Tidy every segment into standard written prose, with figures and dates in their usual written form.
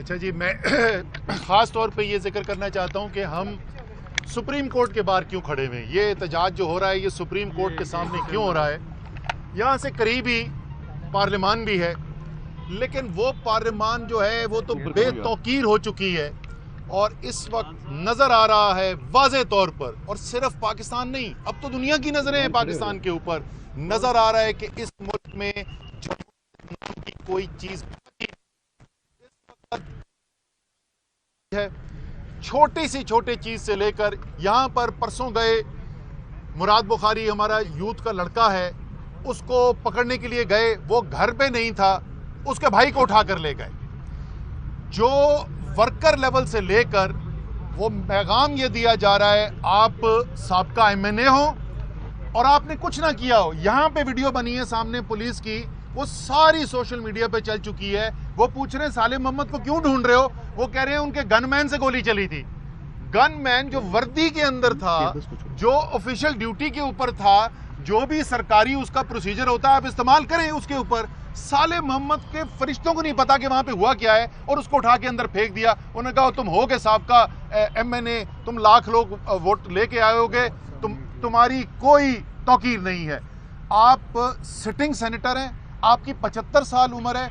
اچھا جی، میں خاص طور پہ یہ ذکر کرنا چاہتا ہوں کہ ہم سپریم کورٹ کے باہر کیوں کھڑے ہوئے ہیں. یہ احتجاج جو ہو رہا ہے یہ سپریم کورٹ کے سامنے کیوں ہو رہا ہے؟ یہاں سے قریب ہی پارلیمان بھی ہے، لیکن وہ پارلیمان جو ہے وہ تو بے توقیر ہو چکی ہے، اور اس وقت نظر آ رہا ہے واضح طور پر، اور صرف پاکستان نہیں، اب تو دنیا کی نظریں ہیں پاکستان کے اوپر. نظر آ رہا ہے کہ اس ملک میں کوئی چیز ہے. چھوٹی سی چھوٹی چیز سے لے کر یہاں پر پرسوں گئے مراد بخاری، ہمارا یوتھ کا لڑکا ہے، اس کو پکڑنے کے لیے گئے، وہ گھر پہ نہیں تھا، اس کے بھائی کو اٹھا کر لے گئے. جو ورکر لیول سے لے کر وہ پیغام یہ دیا جا رہا ہے آپ سابقہ MNA ہوں اور آپ نے کچھ نہ کیا ہو. یہاں پہ ویڈیو بنی ہے سامنے پولیس کی، وہ ساری سوشل میڈیا پہ چل چکی ہے. وہ پوچھ رہے ہیں سالم محمد کو کیوں ڈھونڈ رہے ہو؟ وہ کہہ رہے ہیں ان کے گن مین سے گولی چلی تھی. گن مین جو وردی کے اندر تھا، جو آفیشل ڈیوٹی کے اوپر تھا، جو بھی سرکاری اس کا پروسیجر ہوتا ہے آپ استعمال کریں اس کے اوپر. سالم محمد کے فرشتوں کو نہیں پتا کہ وہاں پہ ہوا کیا ہے، اور اس کو اٹھا کے اندر پھینک دیا. انہوں نے کہا تم ہو گے صابقہ MNA، تم لاکھ لوگ ووٹ لے کے آئے ہوگے، تمہاری کوئی توقیر نہیں ہے. آپ سٹنگ سینیٹر ہیں، آپ کی 75 سال عمر ہے،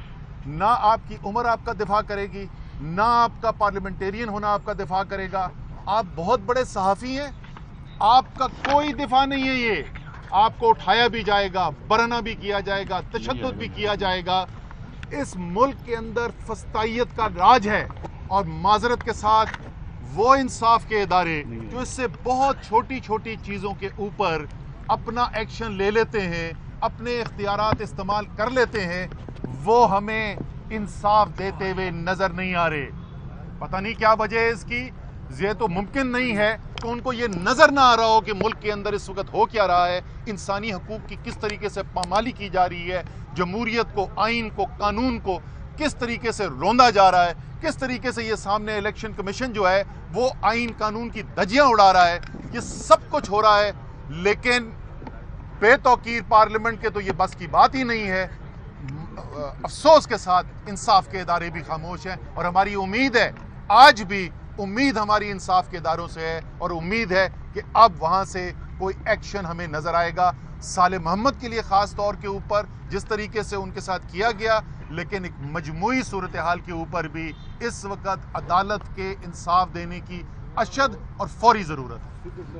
نہ آپ کی عمر آپ کا دفاع کرے گی، نہ آپ کا پارلیمنٹیرین ہونا آپ کا دفاع کرے گا. آپ بہت بڑے صحافی ہیں، آپ کا کوئی دفاع نہیں ہے. یہ آپ کو اٹھایا بھی جائے گا، برہنہ بھی کیا جائے گا، تشدد بھی کیا جائے گا. اس ملک کے اندر فسطائیت کا راج ہے، اور معذرت کے ساتھ وہ انصاف کے ادارے جو اس سے بہت چھوٹی چھوٹی چیزوں کے اوپر اپنا ایکشن لے لیتے ہیں، اپنے اختیارات استعمال کر لیتے ہیں، وہ ہمیں انصاف دیتے ہوئے نظر نہیں آ رہے. پتہ نہیں کیا وجہ ہے اس کی. یہ تو ممکن نہیں ہے کہ ان کو یہ نظر نہ آ رہا ہو کہ ملک کے اندر اس وقت ہو کیا رہا ہے، انسانی حقوق کی کس طریقے سے پامالی کی جا رہی ہے، جمہوریت کو، آئین کو، قانون کو کس طریقے سے روندا جا رہا ہے، کس طریقے سے یہ سامنے الیکشن کمیشن جو ہے وہ آئین قانون کی دھجیاں اڑا رہا ہے. یہ سب کچھ ہو رہا ہے، لیکن بے توقیر پارلیمنٹ کے تو یہ بس کی بات ہی نہیں ہے. افسوس کے ساتھ انصاف کے ادارے بھی خاموش ہیں، اور ہماری امید ہے، آج بھی امید ہماری انصاف کے اداروں سے ہے، اور امید ہے کہ اب وہاں سے کوئی ایکشن ہمیں نظر آئے گا. سالم محمد کے لیے خاص طور کے اوپر جس طریقے سے ان کے ساتھ کیا گیا، لیکن ایک مجموعی صورتحال کے اوپر بھی اس وقت عدالت کے انصاف دینے کی اشد اور فوری ضرورت ہے.